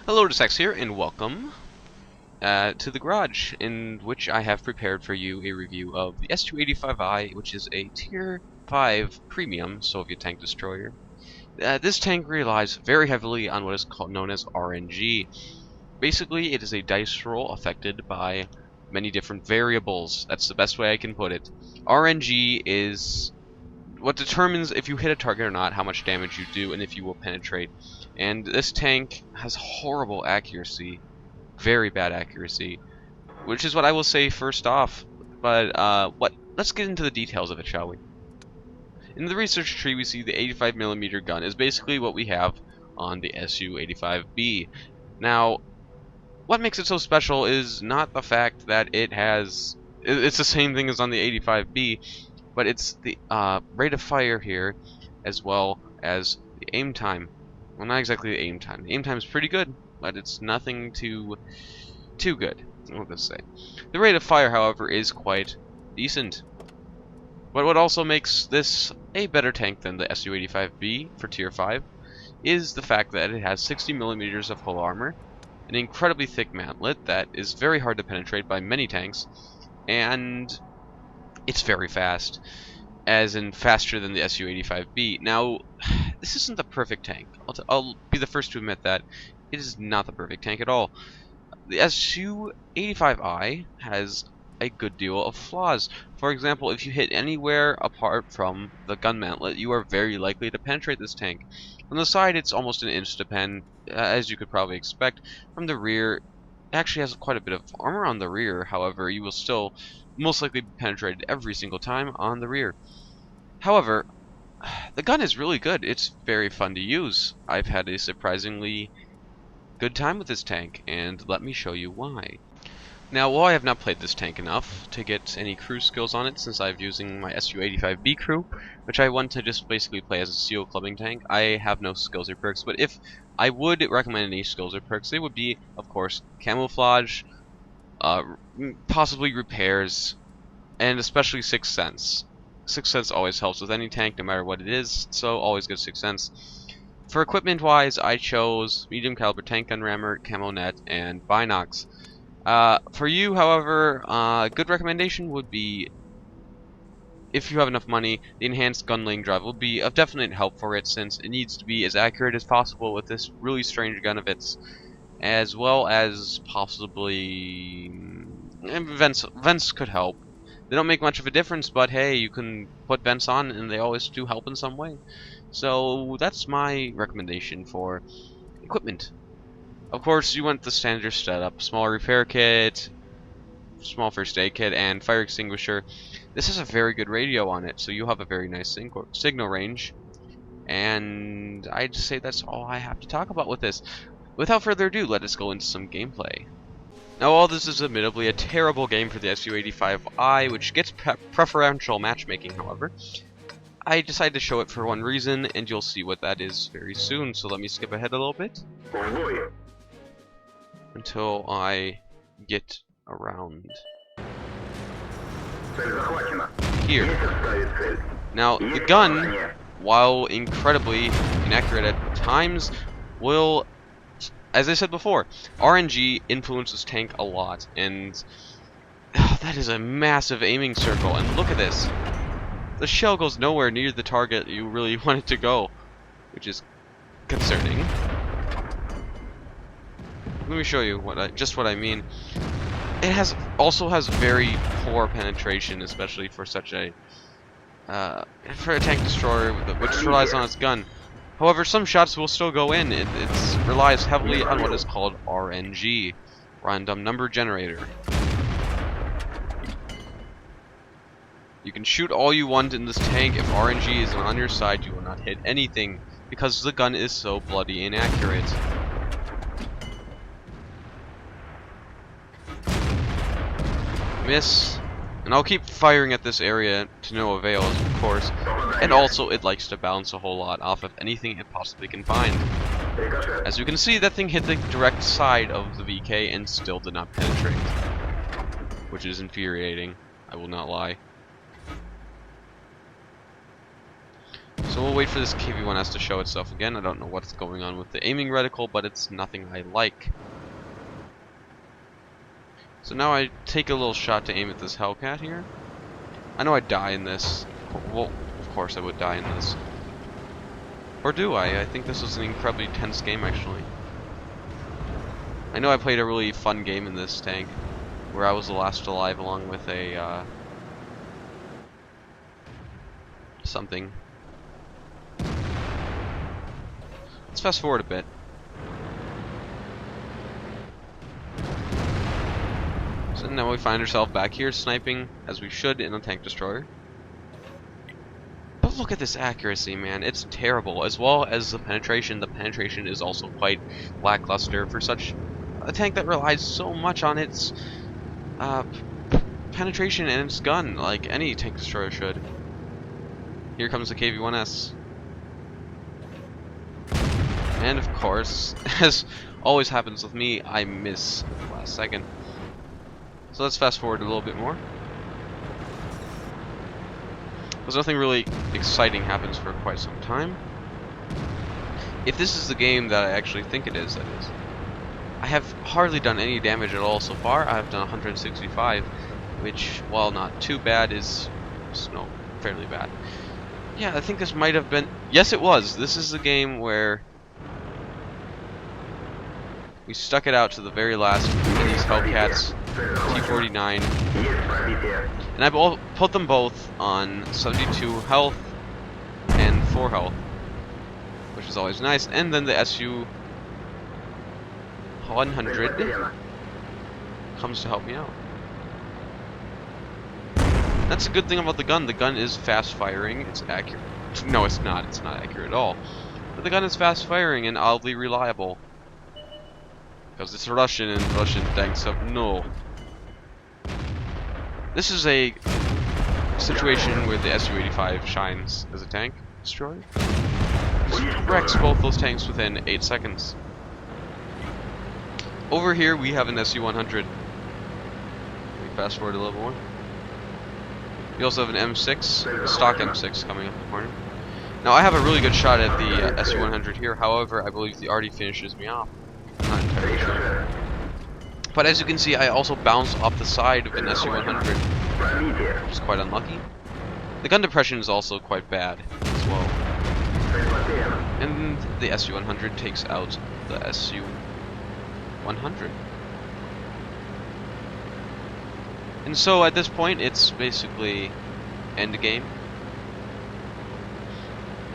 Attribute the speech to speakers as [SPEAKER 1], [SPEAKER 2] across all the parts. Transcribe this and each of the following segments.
[SPEAKER 1] Hello, Desex here, and welcome to the garage, in which I have prepared for you a review of the SU-85i, which is a Tier 5 premium Soviet tank destroyer. This tank relies very heavily on what is known as RNG. Basically, it is a dice roll affected by many different variables. That's the best way I can put it. RNG is what determines if you hit a target or not, how much damage you do, and if you will penetrate. And this tank has horrible accuracy, very bad accuracy, which is what I will say first off. But let's get into the details of it, shall we? In the research tree, we see the 85mm gun is basically what we have on the SU-85b. Now, what makes it so special is not the fact that it's the same thing as on the 85b, but it's the rate of fire here, as well as the aim time. Well, not exactly the aim time. The aim time is pretty good, but it's nothing too good, I'll just say. The rate of fire, however, is quite decent. But what also makes this a better tank than the SU-85b for Tier 5 is the fact that it has 60mm of hull armor, an incredibly thick mantlet that is very hard to penetrate by many tanks, and it's very fast, as in faster than the SU-85b. Now, this isn't the perfect tank. I'll be the first to admit that. It is not the perfect tank at all. The SU-85i has a good deal of flaws. For example, if you hit anywhere apart from the gun mantlet, you are very likely to penetrate this tank. From the side, it's almost an insta-pen, as you could probably expect. From the rear, it actually has quite a bit of armor on the rear. However, you will still most likely be penetrated every single time on the rear. However, the gun is really good. It's very fun to use. I've had a surprisingly good time with this tank, and let me show you why. Now, while I have not played this tank enough to get any crew skills on it, since I'm using my SU-85b crew, which I want to just basically play as a SEAL clubbing tank, I have no skills or perks. But if I would recommend any skills or perks, they would be, of course, camouflage, possibly repairs, and especially Sixth Sense. Sixth Sense always helps with any tank, no matter what it is, so always good Sixth Sense. For equipment-wise, I chose medium caliber tank gun rammer, camo net, and binocs. For you, however, a good recommendation would be, if you have enough money, the enhanced gun laying drive will be of definite help for it, since it needs to be as accurate as possible with this really strange gun of its, as well as possibly vents could help. They don't make much of a difference, but hey, you can put vents on and they always do help in some way. So that's my recommendation for equipment. Of course, you want the standard setup: small repair kit, small first aid kit, and fire extinguisher. This has a very good radio on it, so you'll have a very nice signal range. And I'd say that's all I have to talk about with this. Without further ado, let us go into some gameplay. Now, all this is admittedly a terrible game for the SU-85i, which gets preferential matchmaking, however. I decided to show it for one reason, and you'll see what that is very soon, so let me skip ahead a little bit until I get around here. Now, the gun, while incredibly inaccurate at times, will, as I said before, RNG influences tank a lot, and that is a massive aiming circle. And look at this. The shell goes nowhere near the target you really want it to go, which is concerning. Let me show you what I mean. It also has very poor penetration, especially for such a tank destroyer which relies on its gun. However, some shots will still go in. It relies heavily on what is called RNG, random number generator. You can shoot all you want in this tank. If RNG isn't on your side, you will not hit anything, because the gun is so bloody inaccurate. Miss. And I'll keep firing at this area to no avail, of course. And also, it likes to bounce a whole lot off of anything it possibly can find. As you can see, that thing hit the direct side of the VK and still did not penetrate, which is infuriating, I will not lie. So we'll wait for this KV-1S to show itself again. I don't know what's going on with the aiming reticle, but it's nothing I like. So now I take a little shot to aim at this Hellcat here. I know I die in this. Well, of course I would die in this. Or do I? I think this was an incredibly tense game, actually. I know I played a really fun game in this tank, where I was the last alive along with a, something. Let's fast forward a bit. So now we find ourselves back here sniping, as we should, in a tank destroyer. But look at this accuracy, man. It's terrible. As well as the penetration. The penetration is also quite lackluster for such a tank that relies so much on its penetration and its gun, like any tank destroyer should. Here comes the KV-1S. And of course, as always happens with me, I miss at the last second. So let's fast forward a little bit more. Because nothing really exciting happens for quite some time. If this is the game that I actually think it is, that is. I have hardly done any damage at all so far. I've done 165, which, while not too bad, is no, fairly bad. Yeah, I think this might have been... Yes, it was! This is the game where we stuck it out to the very last in these Hellcats T-49. And I put them both on 72 health and 4 health, which is always nice. And then the SU-100 comes to help me out. That's a good thing about the gun. The gun is fast firing. It's accurate. No, it's not. It's not accurate at all. But the gun is fast firing and oddly reliable. Because it's Russian and Russian tanks have no. This is a situation where the SU-85 shines as a tank destroyer. It wrecks both those tanks within 8 seconds. Over here we have an SU-100. Let me fast forward a little more. We also have an M6, a stock M6 coming up the corner. Now I have a really good shot at the SU-100 here, however I believe the arty finishes me off. I'm not entirely sure. But as you can see, I also bounce off the side of an SU-100, which is quite unlucky. The gun depression is also quite bad as well. And the SU-100 takes out the SU-100. And so at this point, it's basically end game.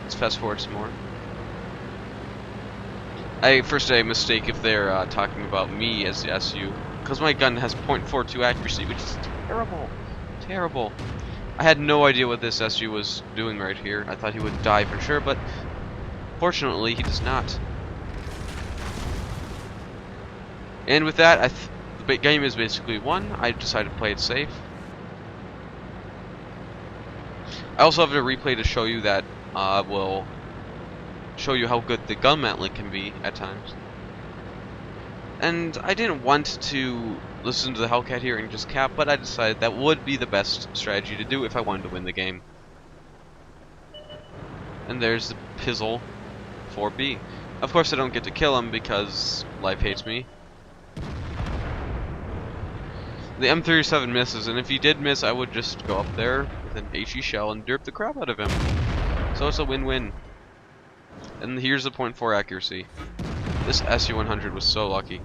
[SPEAKER 1] Let's fast forward some more. First I mistake if they're talking about me as the SU, because my gun has .42 accuracy, which is terrible. Terrible. I had no idea what this SU was doing right here. I thought he would die for sure, but fortunately he does not. And with that, the game is basically won. I decided to play it safe. I also have a replay to show you that will show you how good the gun mantlet can be at times. And I didn't want to listen to the Hellcat here and just cap, but I decided that would be the best strategy to do if I wanted to win the game. And there's the Pizzle 4B. Of course I don't get to kill him because life hates me. The M37 misses, and if he did miss, I would just go up there with an HE shell and derp the crap out of him. So it's a win-win. And here's the .4 accuracy. This SU-100 was so lucky.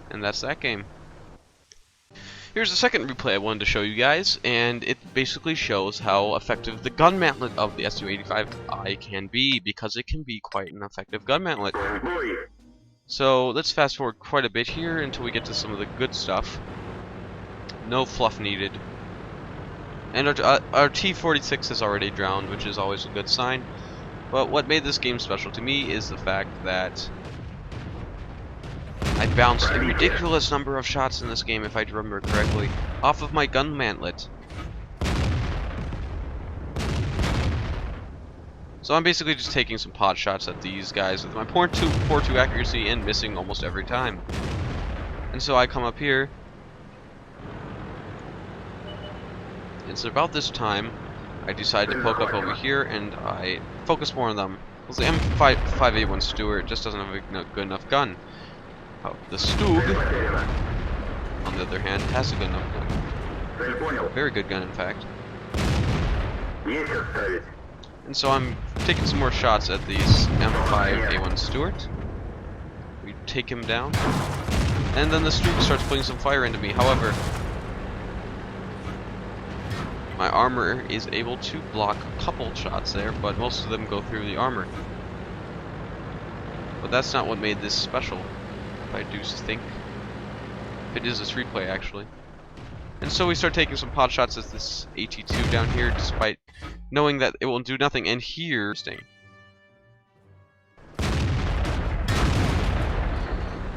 [SPEAKER 1] And that's that game. Here's the second replay I wanted to show you guys, and it basically shows how effective the gun mantlet of the SU-85i can be, because it can be quite an effective gun mantlet. So let's fast forward quite a bit here until we get to some of the good stuff. No fluff needed. And our T-46 is already drowned, which is always a good sign. But what made this game special to me is the fact that I bounced a ridiculous number of shots in this game, if I remember correctly, off of my gun mantlet. So I'm basically just taking some pot shots at these guys with my .42 accuracy and missing almost every time. And so I come up here. It's about this time I decided to poke up over here, and I focus more on them. Because the M5A1 Stuart just doesn't have a good enough gun. The Stug, on the other hand, has a good enough gun. Very good gun, in fact. And so I'm taking some more shots at these M5A1 Stuart. We take him down. And then the Stug starts putting some fire into me. However, my armor is able to block a couple shots there, but most of them go through the armor. But that's not what made this special, I do think. It is this replay, actually. And so we start taking some pot shots at this AT2 down here, despite knowing that it will do nothing. And here,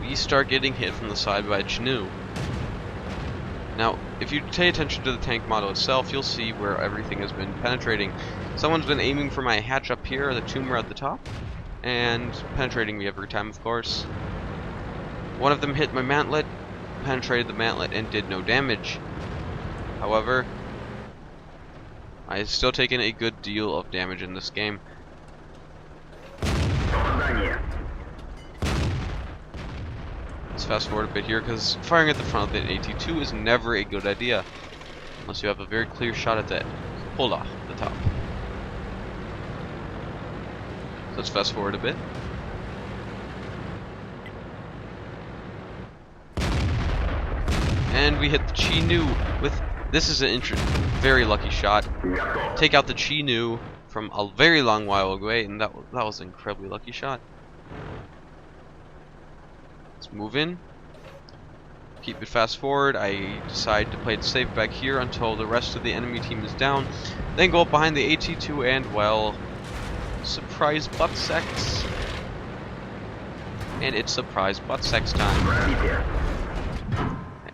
[SPEAKER 1] we start getting hit from the side by a Chinook. Now, if you pay attention to the tank model itself, you'll see where everything has been penetrating. Someone's been aiming for my hatch up here, the tumor at the top, and penetrating me every time, of course. One of them hit my mantlet, penetrated the mantlet, and did no damage. However, I have still taken a good deal of damage in this game. Let's fast forward a bit here, because firing at the front of the AT2 is never a good idea, unless you have a very clear shot at that cupola at the top. So let's fast forward a bit. And we hit the Chinook with, this is an very lucky shot. Take out the Chinook from a very long while away, and that was an incredibly lucky shot. Let's move in. Keep it fast forward. I decide to play it safe back here until the rest of the enemy team is down. Then go up behind the AT2 and, well, surprise butt sex. And it's surprise butt sex time. I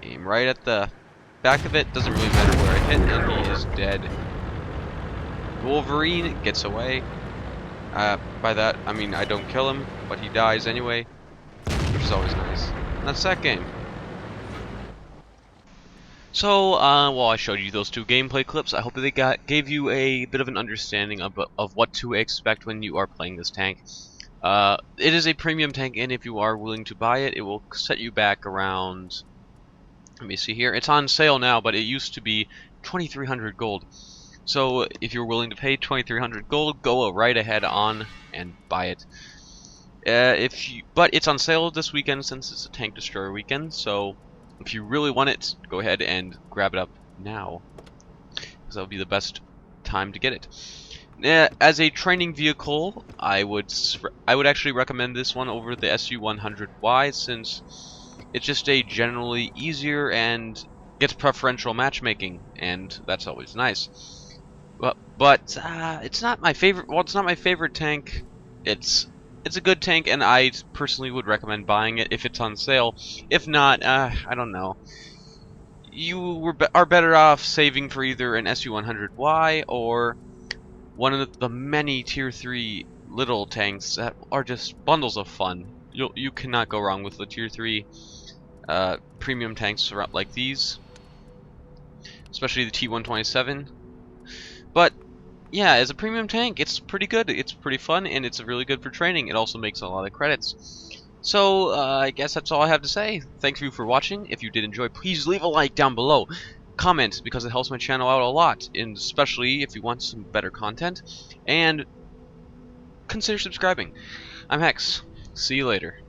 [SPEAKER 1] aim right at the back of it. Doesn't really matter where I hit, and he is dead. Wolverine gets away. By that, I mean I don't kill him, but he dies anyway, which is always nice. And that's that game. So, well, I showed you those two gameplay clips. I hope they gave you a bit of an understanding of what to expect when you are playing this tank. It is a premium tank, and if you are willing to buy it, it will set you back around, let me see here, it's on sale now, but it used to be 2,300 gold. So, if you're willing to pay 2,300 gold, go right ahead on and buy it. But it's on sale this weekend since it's a tank destroyer weekend, so if you really want it, go ahead and grab it up now, because that'll be the best time to get it. As a training vehicle, I would actually recommend this one over the SU-100i, since it's just a generally easier and gets preferential matchmaking, and that's always nice. But it's not my favorite. Well, it's not my favorite tank. It's a good tank, and I personally would recommend buying it if it's on sale. If not, I don't know. You are better off saving for either an SU-100i or one of the many Tier 3 little tanks that are just bundles of fun. You cannot go wrong with the Tier 3 premium tanks like these, especially the T-127. But yeah, as a premium tank, it's pretty good. It's pretty fun, and it's really good for training. It also makes a lot of credits. So, I guess that's all I have to say. Thank you for watching. If you did enjoy, please leave a like down below. Comment, because it helps my channel out a lot, and especially if you want some better content. And consider subscribing. I'm Hex. See you later.